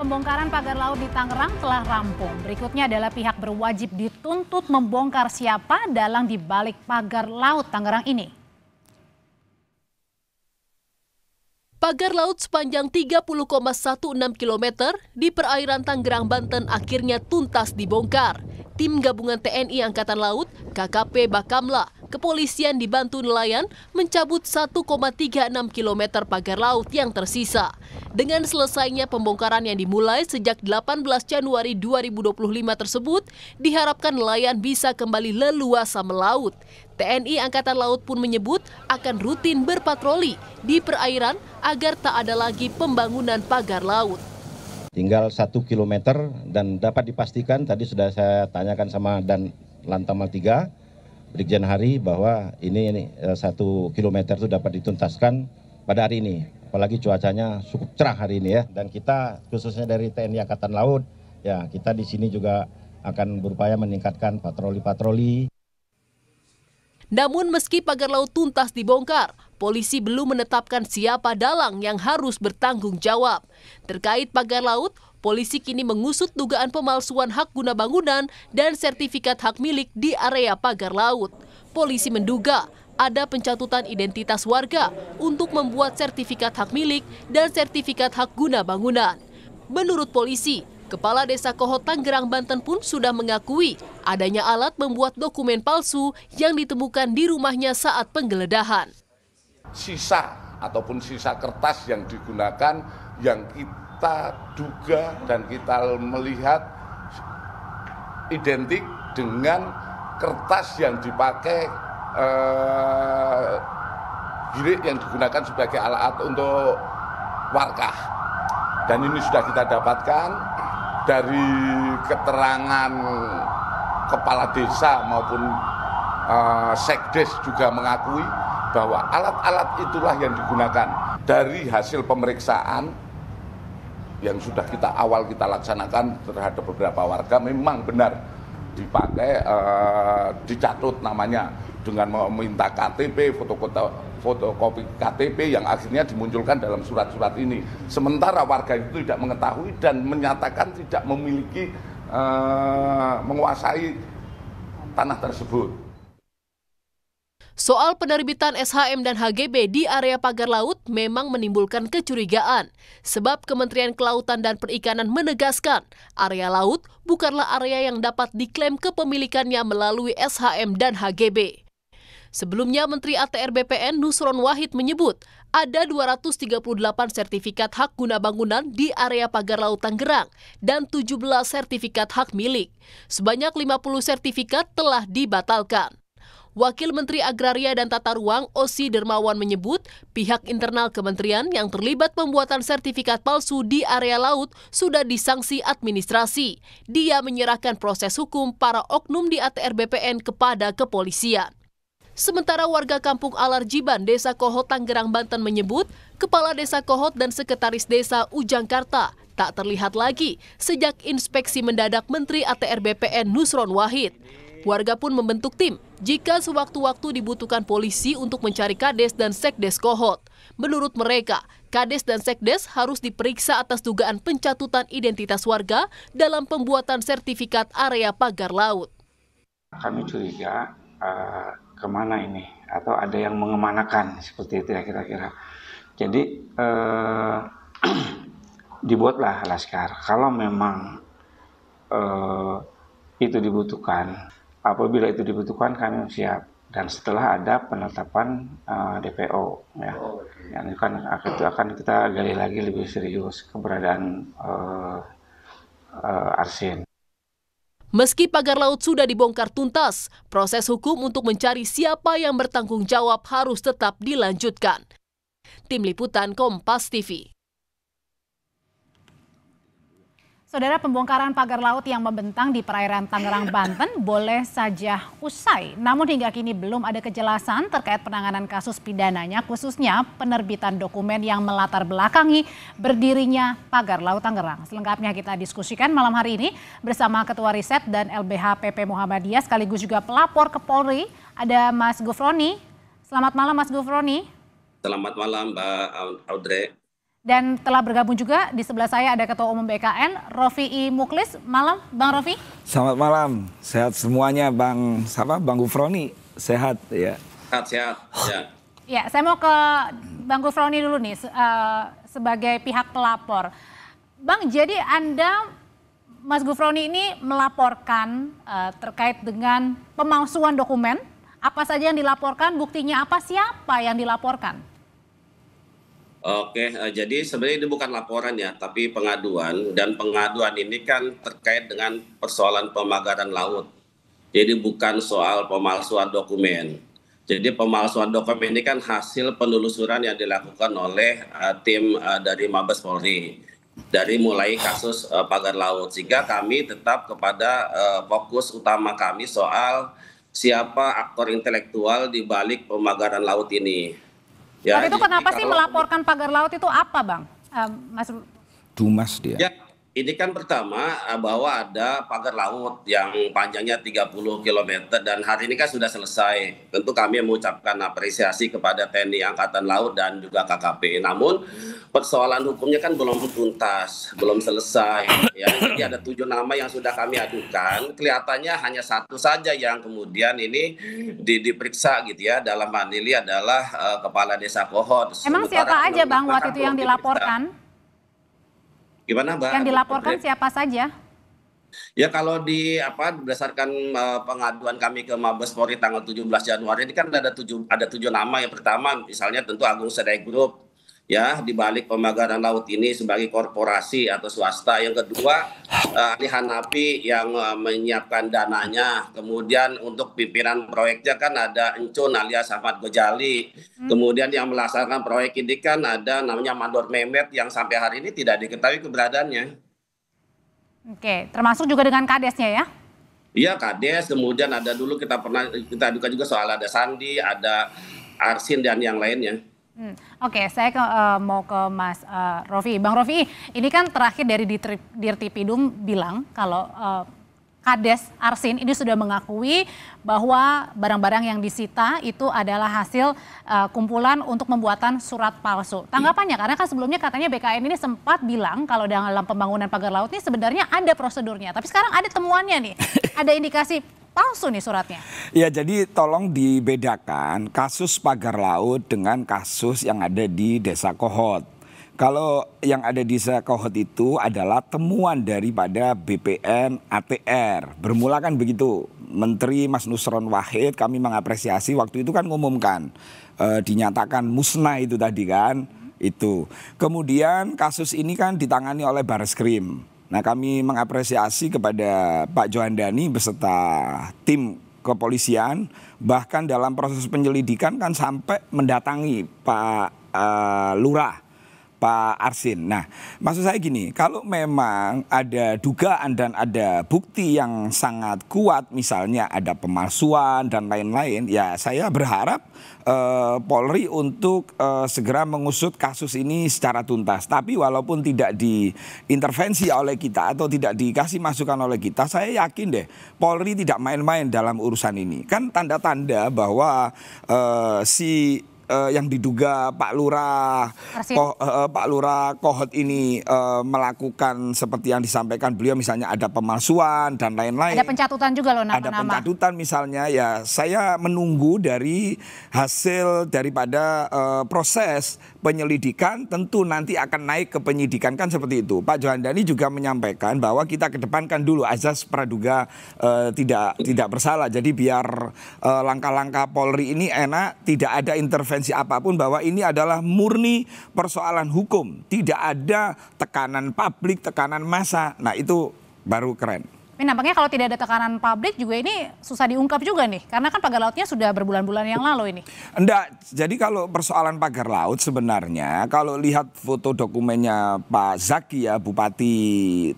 Pembongkaran pagar laut di Tangerang telah rampung. Berikutnya adalah pihak berwajib dituntut membongkar siapa dalang di balik pagar laut Tangerang ini. Pagar laut sepanjang 30,16 km di perairan Tangerang, Banten akhirnya tuntas dibongkar. Tim gabungan TNI Angkatan Laut, KKP Bakamla, kepolisian dibantu nelayan mencabut 1,36 km pagar laut yang tersisa. Dengan selesainya pembongkaran yang dimulai sejak 18 Januari 2025 tersebut, diharapkan nelayan bisa kembali leluasa melaut. TNI Angkatan Laut pun menyebut akan rutin berpatroli di perairan agar tak ada lagi pembangunan pagar laut. Tinggal 1 kilometer dan dapat dipastikan tadi sudah saya tanyakan sama dan Lantamal 3, Brigjen Hari, bahwa ini 1 kilometer itu dapat dituntaskan pada hari ini. Apalagi cuacanya cukup cerah hari ini ya. Dan kita khususnya dari TNI Angkatan Laut, ya kita di sini juga akan berupaya meningkatkan patroli-patroli. Namun meski pagar laut tuntas dibongkar, polisi belum menetapkan siapa dalang yang harus bertanggung jawab. Terkait pagar laut, polisi kini mengusut dugaan pemalsuan hak guna bangunan dan sertifikat hak milik di area pagar laut. Polisi menduga ada pencatutan identitas warga untuk membuat sertifikat hak milik dan sertifikat hak guna bangunan. Menurut polisi, Kepala Desa Kohot Tangerang, Banten pun sudah mengakui adanya alat membuat dokumen palsu yang ditemukan di rumahnya saat penggeledahan. Sisa ataupun sisa kertas yang digunakan yang kita duga dan kita melihat identik dengan kertas yang dipakai girik yang digunakan sebagai alat untuk warkah. Dan ini sudah kita dapatkan dari keterangan kepala desa maupun sekdes juga mengakui bahwa alat-alat itulah yang digunakan. Dari hasil pemeriksaan yang sudah kita laksanakan terhadap beberapa warga, memang benar dipakai, dicatut namanya dengan meminta KTP, fotokopi KTP yang akhirnya dimunculkan dalam surat-surat ini. Sementara warga itu tidak mengetahui dan menyatakan tidak memiliki, menguasai tanah tersebut. Soal penerbitan SHM dan HGB di area pagar laut memang menimbulkan kecurigaan. Sebab Kementerian Kelautan dan Perikanan menegaskan area laut bukanlah area yang dapat diklaim kepemilikannya melalui SHM dan HGB. Sebelumnya, Menteri ATR BPN Nusron Wahid menyebut ada 238 sertifikat hak guna bangunan di area pagar laut Tangerang dan 17 sertifikat hak milik. Sebanyak 50 sertifikat telah dibatalkan. Wakil Menteri Agraria dan Tata Ruang Osi Dermawan menyebut pihak internal kementerian yang terlibat pembuatan sertifikat palsu di area laut sudah disanksi administrasi. Dia menyerahkan proses hukum para oknum di ATR BPN kepada kepolisian. Sementara warga kampung Alarjiban, Desa Kohot, Tangerang, Banten menyebut Kepala Desa Kohot dan Sekretaris Desa Ujangkarta tak terlihat lagi sejak inspeksi mendadak Menteri ATR BPN Nusron Wahid. Warga pun membentuk tim jika sewaktu-waktu dibutuhkan polisi untuk mencari Kades dan Sekdes Kohot. Menurut mereka, Kades dan Sekdes harus diperiksa atas dugaan pencatutan identitas warga dalam pembuatan sertifikat area pagar laut. Kami curiga kemana ini, atau ada yang mengemanakan seperti itu ya kira-kira. Jadi dibuatlah laskar. Kalau memang itu dibutuhkan, apabila itu dibutuhkan kami siap. Dan setelah ada penetapan DPO, ya, yang akan kita gali lagi lebih serius keberadaan arsen. Meski pagar laut sudah dibongkar tuntas, proses hukum untuk mencari siapa yang bertanggung jawab harus tetap dilanjutkan. Tim Liputan Kompas TV. Saudara, pembongkaran pagar laut yang membentang di perairan Tangerang, Banten boleh saja usai. Namun hingga kini belum ada kejelasan terkait penanganan kasus pidananya, khususnya penerbitan dokumen yang melatar belakangi berdirinya pagar laut Tangerang. Selengkapnya kita diskusikan malam hari ini bersama Ketua Riset dan LBH PP Muhammadiyah sekaligus juga pelapor ke Polri, ada Mas Gufroni. Selamat malam Mas Gufroni. Selamat malam Mbak Audrey. Dan telah bergabung juga di sebelah saya ada Ketua Umum BKN, Rofi'i Muklis. Malam, Bang Rofi. Selamat malam, sehat semuanya Bang Gufroni, sehat ya. Sehat, ya. Ya, saya mau ke Bang Gufroni dulu nih sebagai pihak pelapor. Bang, jadi Anda, Mas Gufroni ini melaporkan terkait dengan pemalsuan dokumen. Apa saja yang dilaporkan, buktinya apa, siapa yang dilaporkan? Oke, jadi sebenarnya ini bukan laporan ya, tapi pengaduan. Dan pengaduan ini kan terkait dengan persoalan pemagaran laut. Jadi bukan soal pemalsuan dokumen. Jadi pemalsuan dokumen ini kan hasil penelusuran yang dilakukan oleh tim dari Mabes Polri. Dari mulai kasus pagar laut. Sehingga kami tetap kepada fokus utama kami soal siapa aktor intelektual di balik pemagaran laut ini. Ya, tapi itu kenapa sih melaporkan pagar laut itu apa, Bang? Mas Dumas dia. Ya, ini kan pertama bahwa ada pagar laut yang panjangnya 30 km dan hari ini kan sudah selesai. Tentu kami mengucapkan apresiasi kepada TNI Angkatan Laut dan juga KKP. Namun persoalan hukumnya kan belum tuntas, belum selesai. Ya, jadi ada 7 nama yang sudah kami adukan. Kelihatannya hanya satu saja yang kemudian ini diperiksa gitu ya. Dalam hal ini adalah Kepala Desa Kohot. Emang siapa aja Bang waktu itu yang dilaporkan? Gimana, Mbak? Yang dilaporkan siapa saja? Ya kalau berdasarkan pengaduan kami ke Mabes Polri tanggal 17 Januari ini kan ada 7 nama. Yang pertama misalnya tentu Agung Sedayu Group ya di balik pemagaran laut ini sebagai korporasi atau swasta. Yang kedua Ali Hanapi yang menyiapkan dananya. Kemudian untuk pimpinan proyeknya kan ada Encun alias Ahmad Gojali. Kemudian yang melaksanakan proyek ini kan ada namanya Mandor Mehmet yang sampai hari ini tidak diketahui keberadaannya. Oke, termasuk juga dengan kadesnya ya? Iya, kades. Kemudian ada dulu kita adukan juga soal ada Sandi, ada Arsin dan yang lainnya. Oke, saya mau ke Mas Rofi. Bang Rofi, ini kan terakhir dari Dirtipidum bilang kalau Kades Arsin ini sudah mengakui bahwa barang-barang yang disita itu adalah hasil kumpulan untuk pembuatan surat palsu. Tanggapannya, karena kan sebelumnya katanya BKN ini sempat bilang kalau dalam pembangunan pagar laut ini sebenarnya ada prosedurnya. Tapi sekarang ada temuannya nih, ada indikasi palsu nih suratnya. Ya, jadi tolong dibedakan kasus pagar laut dengan kasus yang ada di Desa Kohot. Kalau yang ada di Desa Kohot itu adalah temuan daripada BPN ATR. Bermula kan begitu, Menteri Mas Nusron Wahid kami mengapresiasi waktu itu kan ngumumkan, dinyatakan musnah itu tadi kan, itu. Kemudian kasus ini kan ditangani oleh Bareskrim. Nah, kami mengapresiasi kepada Pak Johandani beserta tim kepolisian, bahkan dalam proses penyelidikan kan sampai mendatangi Pak Lurah, Pak Arsin. Nah, maksud saya gini, kalau memang ada dugaan dan ada bukti yang sangat kuat, misalnya ada pemalsuan dan lain-lain, ya saya berharap Polri untuk segera mengusut kasus ini secara tuntas. Tapi walaupun tidak diintervensi oleh kita atau tidak dikasih masukan oleh kita, saya yakin deh Polri tidak main-main dalam urusan ini. Kan tanda-tanda bahwa yang diduga Pak Lurah Kohot ini melakukan seperti yang disampaikan beliau, misalnya ada pemalsuan dan lain-lain. Ada pencatutan juga loh nama-nama. Ada pencatutan misalnya, ya saya menunggu dari hasil daripada proses penyelidikan, tentu nanti akan naik ke penyidikan kan seperti itu. Pak Johandani juga menyampaikan bahwa kita kedepankan dulu azas praduga tidak bersalah. Jadi biar langkah-langkah Polri ini enak, tidak ada intervensi apapun, bahwa ini adalah murni persoalan hukum, tidak ada tekanan publik, tekanan massa. Nah, itu baru keren. Tapi nampaknya kalau tidak ada tekanan publik juga ini susah diungkap juga nih, karena kan pagar lautnya sudah berbulan-bulan yang lalu ini. Enggak, jadi kalau persoalan pagar laut sebenarnya kalau lihat foto dokumennya Pak Zaki ya, Bupati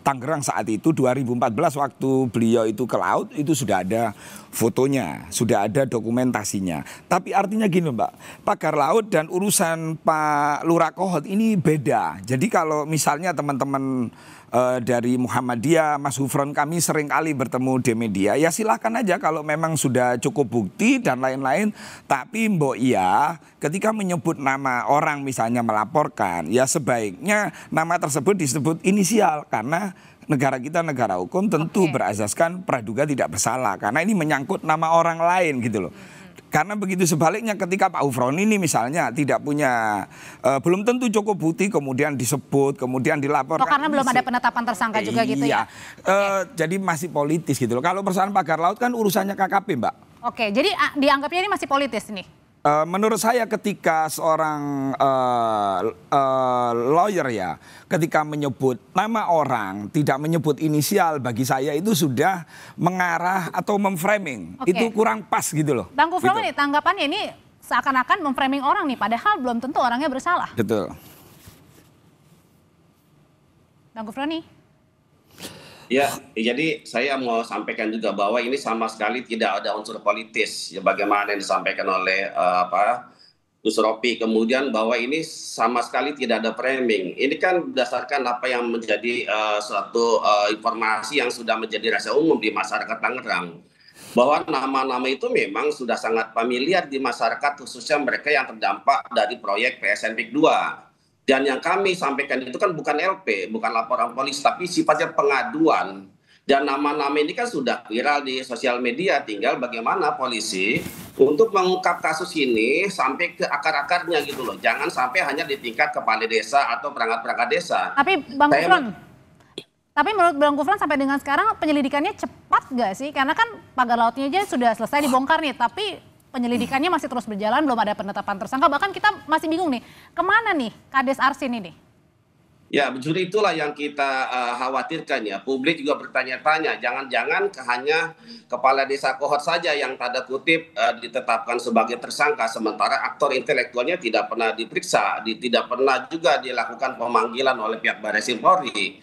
Tangerang saat itu 2014 waktu beliau itu ke laut, itu sudah ada fotonya, sudah ada dokumentasinya. Tapi artinya gini Mbak, pagar laut dan urusan Pak Lurah Kohot ini beda. Jadi kalau misalnya teman-teman dari Muhammadiyah, Mas Gufron, kami sering kali bertemu di media, ya silahkan aja kalau memang sudah cukup bukti dan lain-lain. Tapi mbok iya, ketika menyebut nama orang misalnya melaporkan, ya sebaiknya nama tersebut disebut inisial. Karena negara kita negara hukum tentu berasaskan praduga tidak bersalah. Karena ini menyangkut nama orang lain gitu loh. Karena begitu sebaliknya ketika Pak Ufron ini misalnya tidak punya, belum tentu cukup bukti kemudian disebut, kemudian dilaporkan. Oh, karena belum ada penetapan tersangka juga gitu ya? Jadi masih politis gitu loh. Kalau persoalan pagar laut kan urusannya KKP, Mbak. Oke, jadi dianggapnya ini masih politis nih? Menurut saya ketika seorang lawyer ya, ketika menyebut nama orang, tidak menyebut inisial, bagi saya itu sudah mengarah atau memframing. Itu kurang pas gitu loh. Bang Gufron nih, tanggapannya ini seakan-akan memframing orang nih, padahal belum tentu orangnya bersalah. Betul. Bang Gufron nih. Ya, jadi saya mau sampaikan juga bahwa ini sama sekali tidak ada unsur politis, ya, bagaimana yang disampaikan oleh Gus Ropi. Kemudian bahwa ini sama sekali tidak ada framing. Ini kan berdasarkan apa yang menjadi suatu informasi yang sudah menjadi rahasia umum di masyarakat Tangerang. Bahwa nama-nama itu memang sudah sangat familiar di masyarakat, khususnya mereka yang terdampak dari proyek PSN PIK 2. Dan yang kami sampaikan itu kan bukan LP, bukan laporan polisi, tapi sifatnya pengaduan. Dan nama-nama ini kan sudah viral di sosial media, tinggal bagaimana polisi untuk mengungkap kasus ini sampai ke akar-akarnya gitu loh. Jangan sampai hanya di tingkat kepala desa atau perangkat-perangkat desa. Tapi Bang Gufron, tapi menurut Bang Gufron sampai dengan sekarang penyelidikannya cepat gak sih? Karena kan pagar lautnya aja sudah selesai dibongkar nih, tapi penyelidikannya masih terus berjalan, belum ada penetapan tersangka. Bahkan kita masih bingung nih, kemana nih Kades Arsin ini? Ya, justru itulah yang kita khawatirkan ya. Publik juga bertanya-tanya, jangan-jangan hanya kepala desa Kohot saja yang tanda kutip ditetapkan sebagai tersangka, sementara aktor intelektualnya tidak pernah diperiksa, tidak pernah juga dilakukan pemanggilan oleh pihak Barreskrim Polri.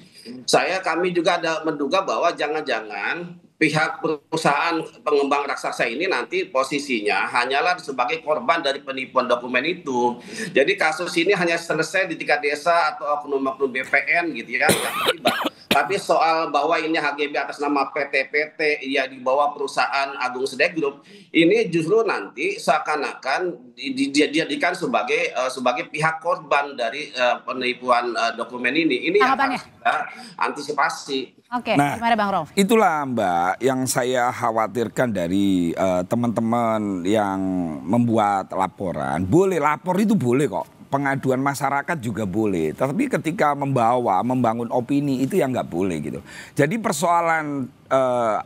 Kami juga ada menduga bahwa jangan-jangan pihak perusahaan pengembang raksasa ini nanti posisinya hanyalah sebagai korban dari penipuan dokumen itu. Jadi kasus ini hanya selesai di tingkat desa atau oknum-oknum BPN gitu ya. Tapi soal bahwa ini HGB atas nama PT-PT ya di bawah perusahaan Agung Sedek Group, ini justru nanti seakan-akan dijadikan sebagai pihak korban dari penipuan dokumen ini. Ini yang harus kita antisipasi. Oke, gimana Bang Rolf? Itulah Mbak yang saya khawatirkan dari teman-teman yang membuat laporan. Boleh lapor itu boleh kok, pengaduan masyarakat juga boleh. Tapi ketika membangun opini itu yang nggak boleh gitu. Jadi persoalan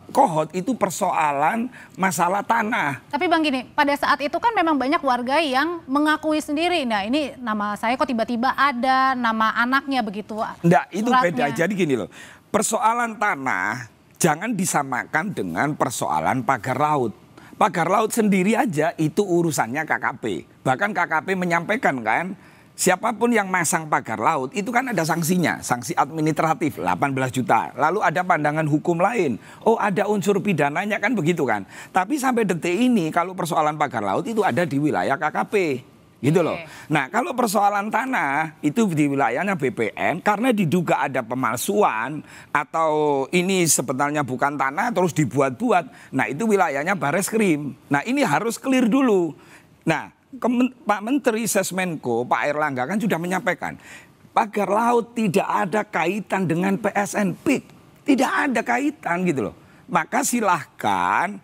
Kohot itu persoalan masalah tanah. Tapi Bang gini, pada saat itu kan memang banyak warga yang mengakui sendiri. Nah ini nama saya kok tiba-tiba ada nama anaknya begitu. Enggak, itu beda. Jadi gini loh. Persoalan tanah jangan disamakan dengan persoalan pagar laut. Pagar laut sendiri aja itu urusannya KKP. Bahkan KKP menyampaikan kan, siapapun yang masang pagar laut itu kan ada sanksinya. Sanksi administratif 18 juta. Lalu ada pandangan hukum lain. Oh ada unsur pidananya kan begitu kan. Tapi sampai detik ini kalau persoalan pagar laut itu ada di wilayah KKP. Gitu loh. Nah kalau persoalan tanah itu di wilayahnya BPN karena diduga ada pemalsuan atau ini sebenarnya bukan tanah terus dibuat-buat. Nah itu wilayahnya Barreskrim. Nah ini harus clear dulu. Nah Pak Menteri Sesmenko, Pak Airlangga kan sudah menyampaikan pagar laut tidak ada kaitan dengan PSN PIK. Tidak ada kaitan gitu loh. Maka silahkan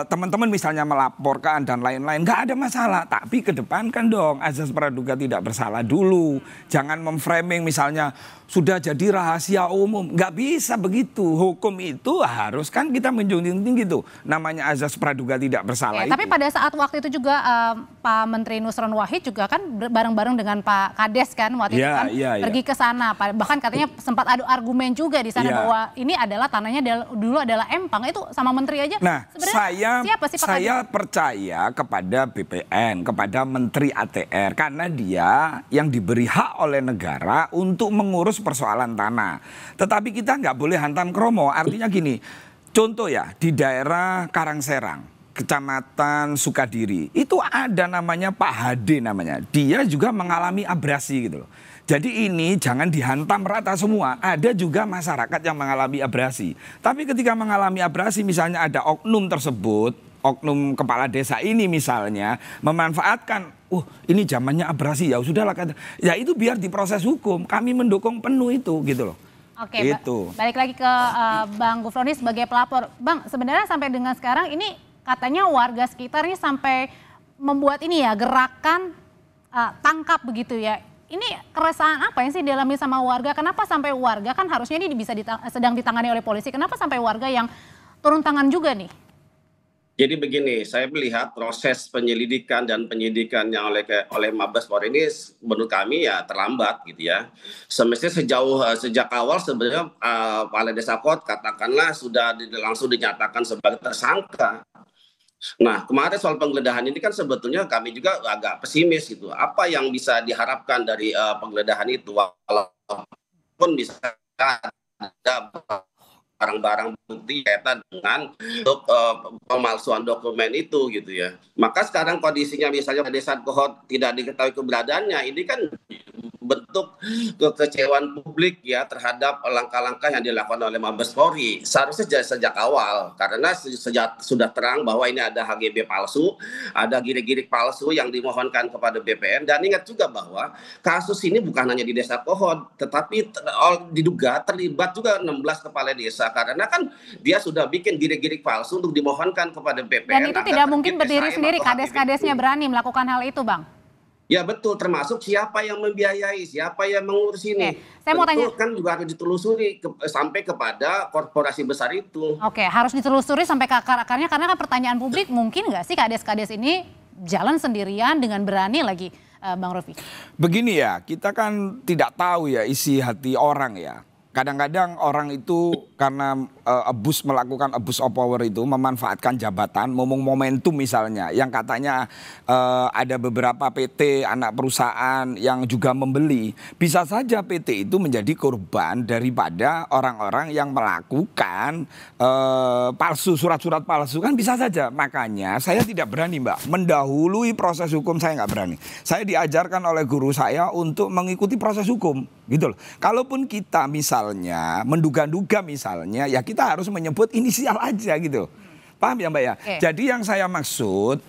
teman-teman misalnya melaporkan dan lain-lain, nggak ada masalah. Tapi kedepankan dong azas praduga tidak bersalah dulu. Jangan memframing misalnya sudah jadi rahasia umum. Nggak bisa begitu. Hukum itu harus kan kita menjunjung tinggi tuh. Namanya azas praduga tidak bersalah. Tapi pada saat waktu itu juga Pak Menteri Nusron Wahid juga kan bareng-bareng dengan Pak Kades kan waktu itu kan pergi ke sana. Bahkan katanya sempat adu argumen juga di sana bahwa ini adalah tanahnya dulu adalah Empang. Itu sama Menteri aja. Nah, siapa sih Pak Kades? Saya percaya kepada BPN, kepada Menteri ATR karena dia yang diberi hak oleh negara untuk mengurus persoalan tanah. Tetapi kita nggak boleh hantam kromo. Artinya gini, contoh ya di daerah Karangserang, Kecamatan Sukadiri, itu ada namanya Pak Hade namanya. Dia juga mengalami abrasi gitu loh. Jadi ini jangan dihantam rata semua. Ada juga masyarakat yang mengalami abrasi. Tapi ketika mengalami abrasi misalnya ada oknum tersebut, oknum kepala desa ini misalnya memanfaatkan, ini zamannya abrasi ya sudahlah, ya itu biar diproses hukum. Kami mendukung penuh itu gitu loh. Oke, gitu. Balik lagi ke Bang Gufroni sebagai pelapor. Bang, sebenarnya sampai dengan sekarang ini katanya warga sekitar ini sampai membuat ini ya gerakan tangkap begitu ya. Ini keresahan apa yang sih dialami sama warga? Kenapa sampai warga, kan harusnya ini bisa sedang ditangani oleh polisi. Kenapa sampai warga yang turun tangan juga nih? Jadi begini, saya melihat proses penyelidikan dan penyidikan yang oleh Mabes Polri ini menurut kami ya terlambat gitu ya. Semestinya sejak awal sebenarnya Kepala Desa Kohot katakanlah sudah langsung dinyatakan sebagai tersangka. Nah, kemarin soal penggeledahan ini kan sebetulnya kami juga agak pesimis gitu. Apa yang bisa diharapkan dari penggeledahan itu, walaupun bisa ada barang-barang bukti kaitan dengan pemalsuan dokumen itu gitu ya. Maka sekarang kondisinya misalnya Desa Kohot tidak diketahui keberadaannya, ini kan bentuk kekecewaan publik ya terhadap langkah-langkah yang dilakukan oleh Mabes Polri. Seharusnya sejak awal, karena sudah terang bahwa ini ada HGB palsu, ada girik-girik palsu yang dimohonkan kepada BPN. Dan ingat juga bahwa kasus ini bukan hanya di Desa Kohot, tetapi diduga terlibat juga 16 kepala desa, karena kan dia sudah bikin girik-girik palsu untuk dimohonkan kepada BPN. Dan itu tidak mungkin berdiri sendiri, kades-kadesnya berani melakukan hal itu, Bang. Ya betul, termasuk siapa yang membiayai, siapa yang mengurus ini. Saya mau tanya, kan juga harus ditelusuri sampai kepada korporasi besar itu. Oke, harus ditelusuri sampai ke akar-akarnya, karena kan pertanyaan publik, mungkin nggak sih kades-kades ini jalan sendirian dengan berani lagi, Bang Rofi? Begini ya, kita kan tidak tahu ya isi hati orang ya. Kadang-kadang orang itu karena melakukan abuse of power itu, memanfaatkan jabatan, momentum misalnya, yang katanya ada beberapa PT anak perusahaan yang juga membeli. Bisa saja PT itu menjadi korban daripada orang-orang yang melakukan palsu, surat-surat palsu, kan bisa saja. Makanya saya tidak berani, Mbak, mendahului proses hukum. Saya nggak berani. Saya diajarkan oleh guru saya untuk mengikuti proses hukum, gitu loh. Kalaupun kita misalnya menduga-duga misalnya, ya kita harus menyebut inisial aja gitu. Paham ya, Mbak ya? Jadi yang saya maksud,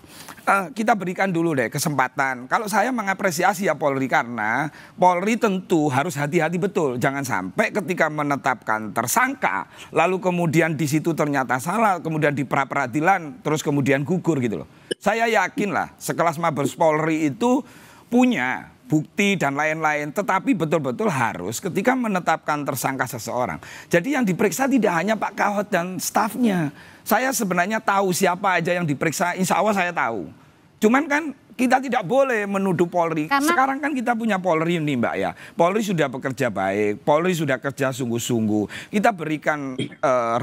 kita berikan dulu deh kesempatan. Kalau saya mengapresiasi ya Polri, karena Polri tentu harus hati-hati betul. Jangan sampai ketika menetapkan tersangka, lalu kemudian di situ ternyata salah, kemudian di pra-peradilan, terus kemudian gugur gitu loh. Saya yakin lah sekelas Mabes Polri itu punya bukti dan lain-lain, tetapi betul-betul harus ketika menetapkan tersangka seseorang. Jadi yang diperiksa tidak hanya Pak Kohot dan stafnya. Saya sebenarnya tahu siapa aja yang diperiksa, insya Allah saya tahu. Cuman kan kita tidak boleh menuduh Polri. Sekarang kan kita punya Polri ini, Mbak ya. Polri sudah bekerja baik, Polri sudah kerja sungguh-sungguh. Kita berikan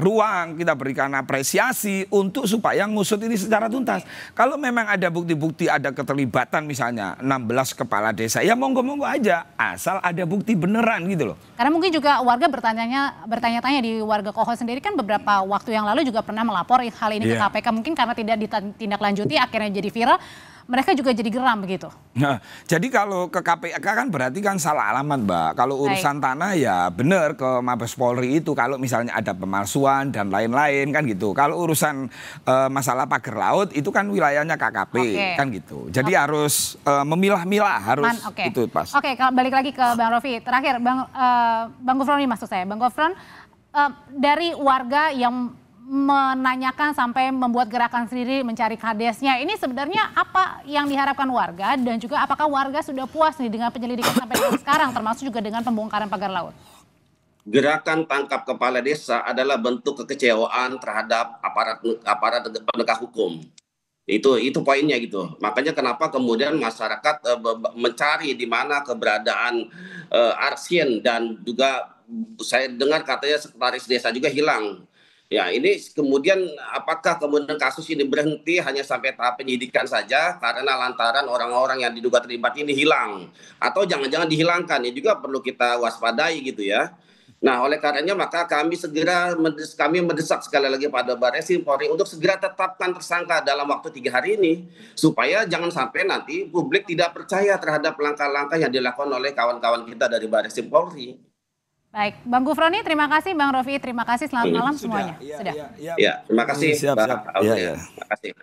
ruang, kita berikan apresiasi untuk supaya ngusut ini secara tuntas. Kalau memang ada bukti-bukti, ada keterlibatan misalnya 16 kepala desa, ya monggo-monggo aja, asal ada bukti beneran gitu loh. Karena mungkin juga warga bertanya-tanya di warga Kohot sendiri kan beberapa waktu yang lalu juga pernah melapor hal ini ke KPK, mungkin karena tidak ditindaklanjuti akhirnya jadi viral. Mereka juga jadi geram begitu. Nah, jadi kalau ke KPK kan berarti kan salah alamat, Mbak. Kalau urusan tanah ya benar ke Mabes Polri itu, kalau misalnya ada pemalsuan dan lain-lain kan gitu. Kalau urusan masalah pagar laut itu kan wilayahnya KKP kan gitu. Jadi harus memilah-milah, harus itu pas. Oke, kalau balik lagi ke Bang Rofi. Terakhir Bang Gufron ini maksud saya. Bang Gufron, dari warga yang menanyakan sampai membuat gerakan sendiri mencari kadesnya, ini sebenarnya apa yang diharapkan warga, dan juga apakah warga sudah puas nih dengan penyelidikan sampai sekarang, termasuk juga dengan pembongkaran pagar laut? Gerakan tangkap kepala desa adalah bentuk kekecewaan terhadap aparat penegak hukum. Itu poinnya gitu. Makanya kenapa kemudian masyarakat mencari di mana keberadaan Arsien, dan juga saya dengar katanya sekretaris desa juga hilang. Ya, ini kemudian apakah kemudian kasus ini berhenti hanya sampai tahap penyidikan saja karena lantaran orang-orang yang diduga terlibat ini hilang, atau jangan-jangan dihilangkan? Ini juga perlu kita waspadai gitu ya. Nah, oleh karenanya maka kami mendesak sekali lagi pada Barreskrim Polri untuk segera tetapkan tersangka dalam waktu 3 hari ini, supaya jangan sampai nanti publik tidak percaya terhadap langkah-langkah yang dilakukan oleh kawan-kawan kita dari Barreskrim Polri. Baik, Bang Gufroni, terima kasih. Bang Rofi, terima kasih. Selamat malam semuanya. Sudah. Ya, terima kasih. Siap. Terima kasih.